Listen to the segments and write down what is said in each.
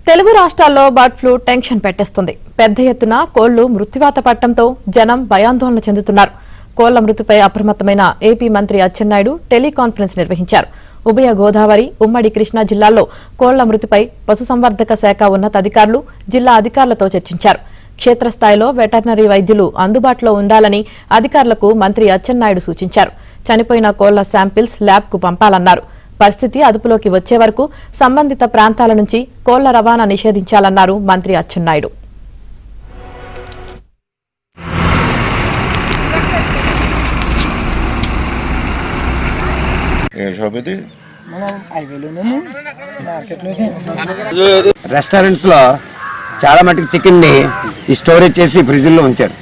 తెలుగు రాష్ట్రాల్లో bird flu tension పెట్టేస్తుంది. పెద్ద ఎత్తున కోళ్లు మృత్యువాత పట్టడంతో జనం భయాందోళన చెందుతున్నారు. కోళ్ల మృతిపై అప్రమత్తమైన ఏపీ మంత్రి అచ్చెన్నాయుడు టెలికాన్ఫరెన్స్ నిర్వహించారు. ఉభయ గోదావరి, ఉమ్మడి కృష్ణా జిల్లాల్లో కోళ్ల మృతిపై పశుసంవర్ధక శాఖ ఉన్నతాధికారులు, జిల్లా అధికారులతో చర్చించారు. క్షేత్రస్థాయిలో వెటర్నరీ వైద్యులు అందుబాటులో ఉండాలని అధికారులకు మంత్రి అచ్చెన్నాయుడు సూచించారు. చనిపోయిన కోళ్ల శాంపిల్స్ ల్యాబ్కు పంపాలన్నారు. పరిస్థితి అదుపులోకి వచ్చే వరకు సంబంధిత ప్రాంతాల నుంచి కోళ్ల రవాణా నిషేధించాలన్నారు మంత్రి అచ్చెన్నాయుడు. రెస్టారెంట్స్ లో చాలా మటుకు చికెన్ ని స్టోరేజ్ చేసి ఫ్రిడ్జ్ లో ఉంచారు.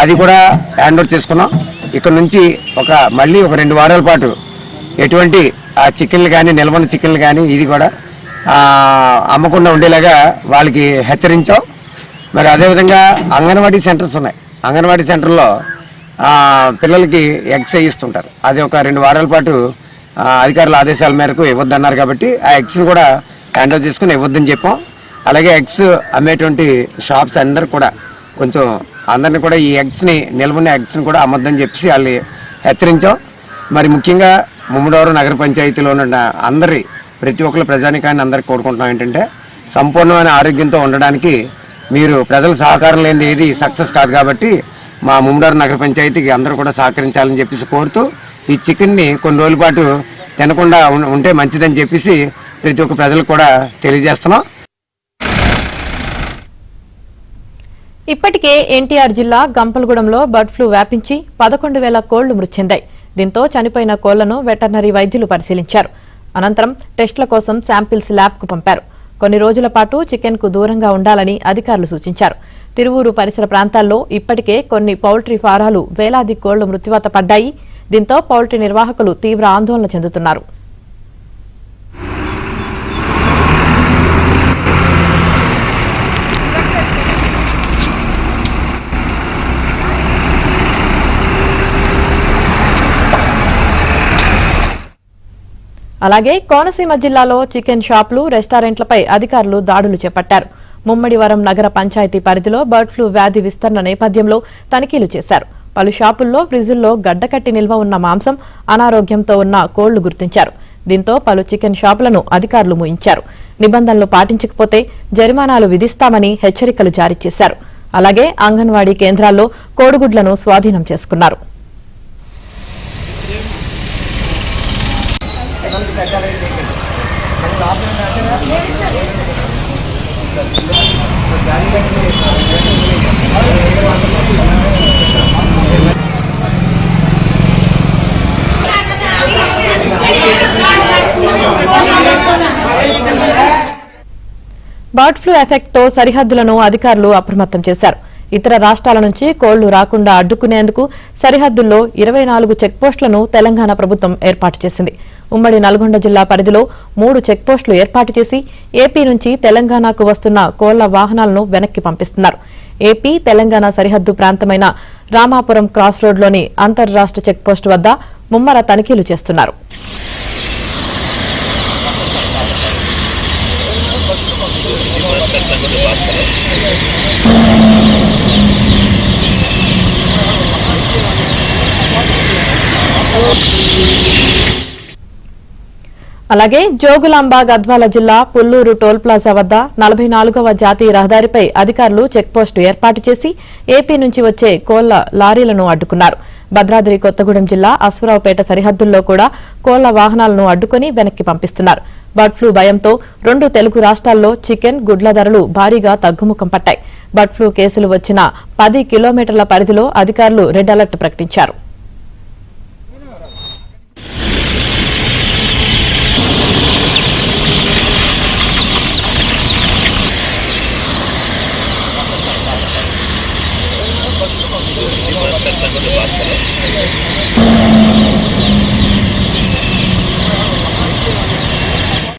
అది కూడా హ్యాండ్ ఓవర్ చేసుకున్నాం. ఇక్కడ నుంచి మళ్ళీ ఒక 2 వారాల పాటు ఎటువంటి చికెన్లు కానీ, నిల్వన్న చికెన్లు కానీ ఇది కూడా అమ్మకుండా ఉండేలాగా వాళ్ళకి హెచ్చరించాం. మరి అదేవిధంగా అంగన్వాడీ సెంటర్స్ ఉన్నాయి. అంగన్వాడీ సెంటర్లో పిల్లలకి ఎగ్స్ వేయిస్తుంటారు. అది ఒక 2 వారాల పాటు అధికారుల ఆదేశాల మేరకు ఇవ్వద్దన్నారు. కాబట్టి ఆ ఎగ్స్ని కూడా హ్యాండ్ ఓవర్ చేసుకుని ఇవ్వద్దని చెప్పాం. అలాగే ఎగ్స్ అమ్మేటువంటి షాప్స్ అందరు కూడా అందరినీ కూడా ఈ ఎగ్స్ని, నిల్వన్న ఎగ్స్ని కూడా అమ్మొద్దని చెప్పి వాళ్ళు హెచ్చరించాం. మరి ముఖ్యంగా ముమ్మడవరం నగర పంచాయతీలో ఉన్న ప్రతి ఒక్కరు ప్రజానికాన్ని అందరికి కోరుకుంటున్నాం ఏంటంటే, సంపూర్ణమైన ఆరోగ్యంతో ఉండడానికి మీరు ప్రజల సహకారం లేనిది ఏది సక్సెస్ కాదు. కాబట్టి మా ముమ్మడవరం నగర పంచాయతీకి అందరూ కూడా సహకరించాలని చెప్పేసి కోరుతూ, ఈ చికెన్ని కొన్ని రోజుల పాటు తినకుండా ఉంటే మంచిదని చెప్పేసి ప్రతి ఒక్క ప్రజలకు కూడా తెలియజేస్తున్నాం. ఇప్పటికే ఎన్టీఆర్ జిల్లా గంపలగూడెంలో బర్డ్ ఫ్లూ వ్యాపించి 11,000 కోళ్లు మృతి చెందాయి. దీంతో చనిపోయిన కోళ్లను వెటర్నరీ వైద్యులు పరిశీలించారు. అనంతరం టెస్టుల కోసం శాంపిల్స్ ల్యాబ్కు పంపారు. కొన్ని రోజుల పాటు చికెన్కు దూరంగా ఉండాలని అధికారులు సూచించారు. తిరువూరు పరిసర ప్రాంతాల్లో ఇప్పటికే కొన్ని పౌల్ట్రీ ఫారాలు వేలాది కోళ్లు మృత్యువాత పడ్డాయి. దీంతో పౌల్ట్రీ నిర్వాహకులు తీవ్ర ఆందోళన చెందుతున్నారు. అలాగే కోనసీమ జిల్లాలో చికెన్ షాపులు, రెస్టారెంట్లపై అధికారులు దాడులు చేపట్టారు. ముమ్మడివరం నగర పంచాయతీ పరిధిలో బర్డ్ ఫ్లూ వ్యాధి విస్తరణ నేపథ్యంలో తనిఖీలు చేశారు. పలు షాపుల్లో ఫ్రిడ్జుల్లో గడ్డకట్టి నిల్వ ఉన్న మాంసం, అనారోగ్యంతో ఉన్న కోళ్లు గుర్తించారు. దీంతో పలు చికెన్ షాపులను అధికారులు మూయించారు. నిబంధనలు పాటించకపోతే జరిమానాలు విధిస్తామని హెచ్చరికలు జారీ చేశారు. అలాగే అంగన్వాడీ కేంద్రాల్లో కోడిగుడ్లను స్వాధీనం చేసుకున్నారు. బర్డ్ ఫ్లూ ఎఫెక్ట్ తో సరిహద్దులను అధికారులు అప్రమత్తం చేశారు. ఇతర రాష్ట్రాల నుంచి కోళ్లు రాకుండా అడ్డుకునేందుకు సరిహద్దుల్లో 24 చెక్పోస్టులను తెలంగాణ ప్రభుత్వం ఏర్పాటు చేసింది. ఉమ్మడి నల్గొండ జిల్లా పరిధిలో 3 చెక్పోస్టులు ఏర్పాటు చేసి ఏపీ నుంచి తెలంగాణకు వస్తున్న కోళ్ల వాహనాలను వెనక్కి పంపిస్తున్నారు. ఏపీ, తెలంగాణ సరిహద్దు ప్రాంతమైన రామాపురం క్రాస్ రోడ్లోని అంతర్రాష్ట్ర చెక్పోస్టు వద్ద ముమ్మర తనిఖీలు చేస్తున్నారు. అలాగే జోగులాంబ గద్వాల జిల్లా పుల్లూరు టోల్ ప్లాజా వద్ద 44వ జాతీయ రహదారిపై అధికారులు చెక్పోస్టు ఏర్పాటు చేసి ఏపీ నుంచి వచ్చే కోళ్ల లారీలను అడ్డుకున్నారు. భద్రాద్రి కొత్తగూడెం జిల్లా అశ్వరావుపేట సరిహద్దుల్లో కూడా కోళ్ల వాహనాలను అడ్డుకుని వెనక్కి పంపిస్తున్నారు. బర్డ్ ఫ్లూ భయంతో 2 తెలుగు రాష్ట్రాల్లో చికెన్, గుడ్ల ధరలు భారీగా తగ్గుముఖం పట్టాయి. బర్డ్ ఫ్లూ కేసులు వచ్చిన 10 కిలోమీటర్ల పరిధిలో అధికారులు రెడ్ అలర్ట్ ప్రకటించారు. बात करें